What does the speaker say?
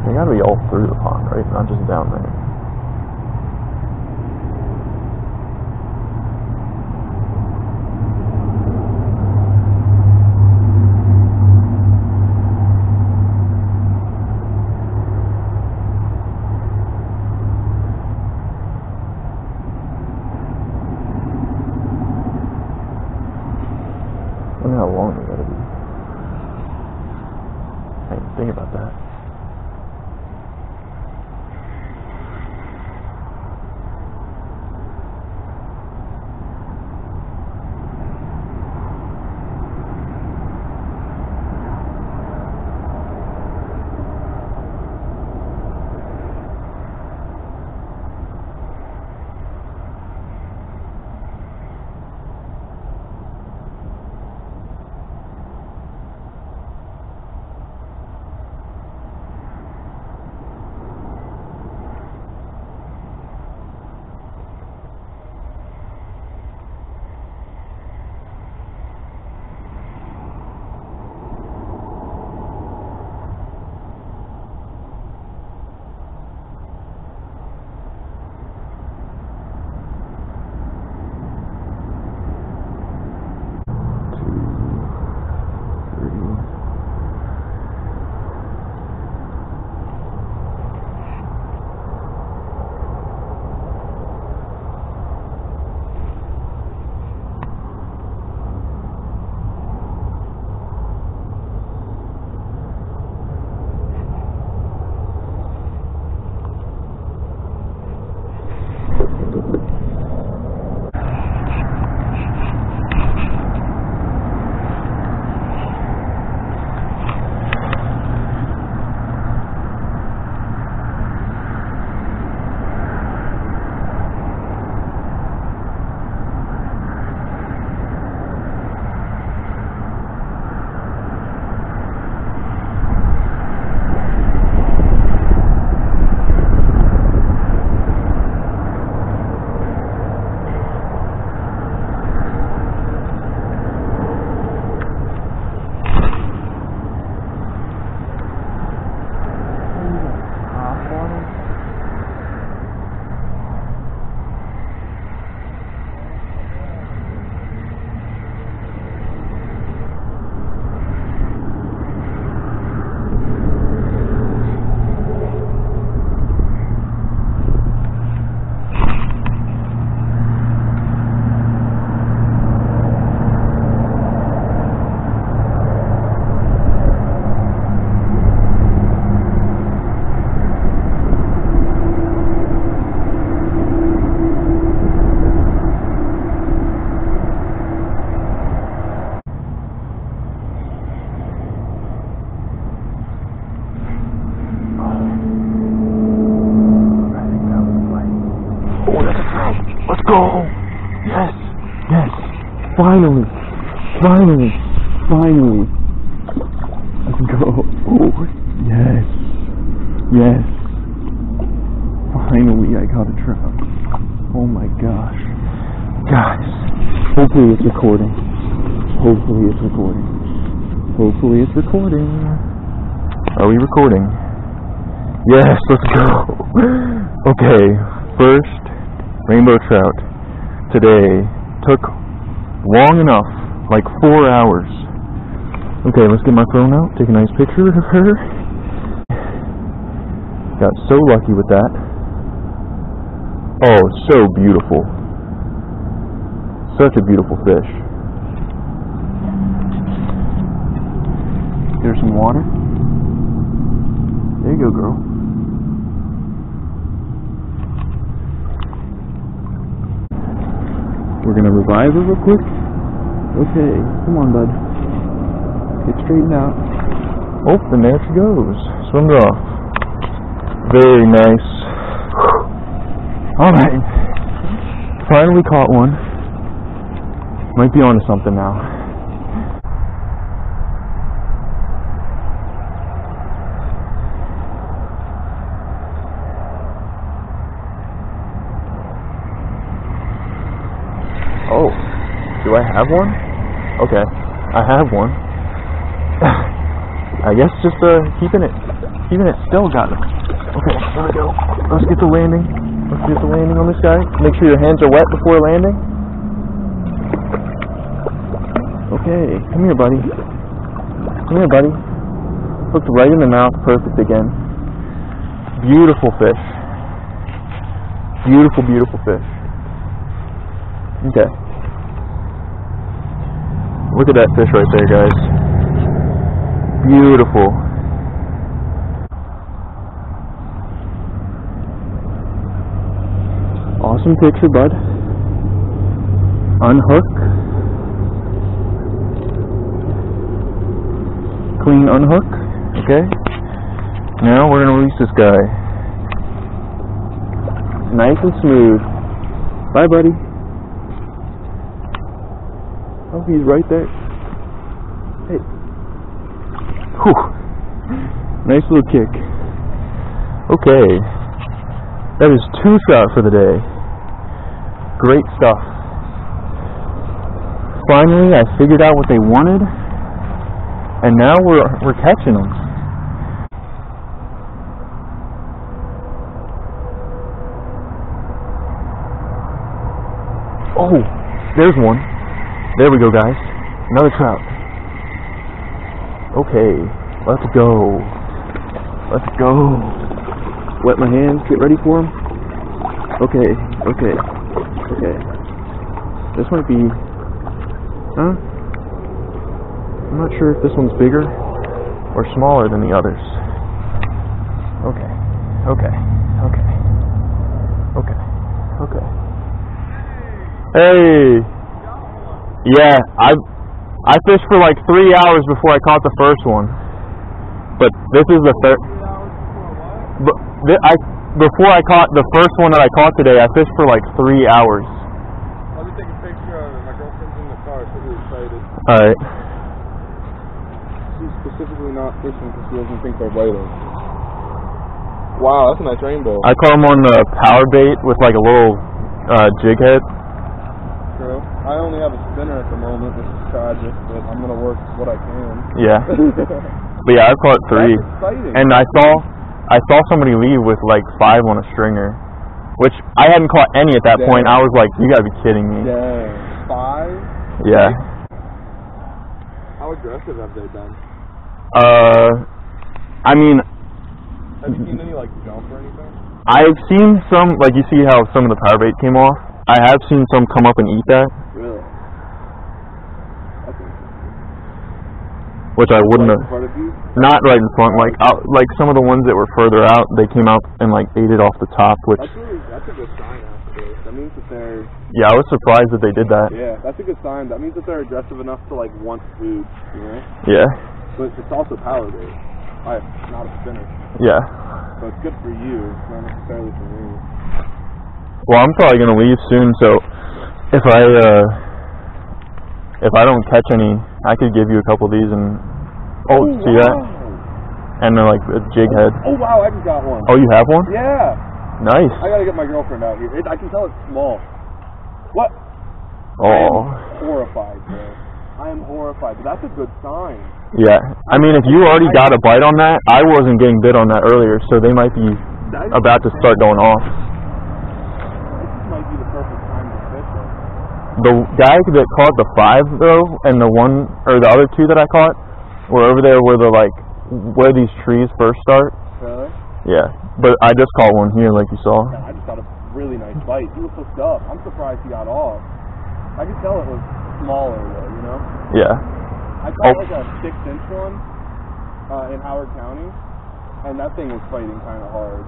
They gotta be all through the pond, right? Not just down there. I wonder how long they gotta be. I didn't think about that. Let's go! Yes! Yes! Finally! Finally! Finally! Let's go! Oh, yes! Yes! Finally I got a trout. Oh my gosh. Guys, hopefully it's recording. Hopefully it's recording. Hopefully it's recording. Are we recording? Yes, let's go! Okay, first rainbow trout today. Took long enough, like 4 hours. Okay, let's get my phone out, take a nice picture of her. Got so lucky with that. Oh, so beautiful. Such a beautiful fish. There's some water. There you go, girl. We're gonna revive her real quick. Okay, come on, bud. Get straightened out. Oh, and there she goes. Swimmed off. Very nice. Alright. Finally caught one. Might be onto something now. Oh, do I have one? Okay, I have one. I I guess just keeping it still got it. Okay, here we go. Let's get the landing. Let's get the landing on this guy. Make sure your hands are wet before landing. Okay, come here, buddy. Come here, buddy. Hooked right in the mouth, perfect again. Beautiful fish. Beautiful, beautiful fish. Okay. Look at that fish right there, guys. Beautiful. Awesome picture, bud. Unhook. Clean unhook. Okay. Now we're gonna release this guy. Nice and smooth. Bye, buddy. Oh, he's right there. Hey. Whew. Nice little kick. Okay. That is 2 trout for the day. Great stuff. Finally, I figured out what they wanted, and now we're catching them. Oh, there's one. There we go, guys. Another trout. Okay, let's go. Let's go. Wet my hands, get ready for him. Okay, okay, okay. This might be... Huh? I'm not sure if this one's bigger or smaller than the others. Okay, okay, okay, okay, okay. Hey! Yeah, I fished for like 3 hours before I caught the first one. But this is the third... Before I caught the first one that I caught today, I fished for like 3 hours. Let me take a picture of it. My girlfriend's in the car, so she's excited. Alright. She's specifically not fishing because she doesn't think they're biting. Wow, that's a nice rainbow. I caught them on the power bait with like a little jig head. True. I only have a spinner at the moment, which is tragic, but I'm going to work what I can. Yeah. But yeah, I've caught 3. That's exciting. And I saw somebody leave with like 5 on a stringer, which I hadn't caught any at that point. I was like, you gotta be kidding me. Dang. 5? Yeah. How aggressive have they been? I mean... Have you seen any like jump or anything? I've seen some, like you see how some of the power bait came off? I have seen some come up and eat that. Really? That's Which I wouldn't have... in front of you? Not right in front, like some of the ones that were further out, they came out and like ate it off the top, which... That's a good sign after this. That means that they're... Yeah, I was surprised that they did that. Yeah, that's a good sign. That means that they're aggressive enough to like want food, you know? Yeah. But it's also power bait. Not a spinner. Yeah. So it's good for you, not necessarily for me. Well, I'm probably gonna leave soon, so if I don't catch any, I could give you a couple of these and... Oh, see wow. that? And they're like a jig head. Oh wow, I just got one. Oh, you have one? Yeah. Nice. I gotta get my girlfriend out here. I can tell it's small. What? Oh. I am horrified, bro. I am horrified, but that's a good sign. Yeah. I mean, if you already got a bite on that, I wasn't getting bit on that earlier, so they might be about to start going off. This might be the perfect time to fish it. The guy that caught the 5 though, and the other 2 that I caught were over there where these trees first start. Really? Yeah. But I just caught one here, like you saw. Yeah, I just got a really nice bite. He was hooked up. I'm surprised he got off. I could tell it was smaller though, you know? Yeah. I caught like a 6-inch one in Howard County, and that thing was fighting kind of hard.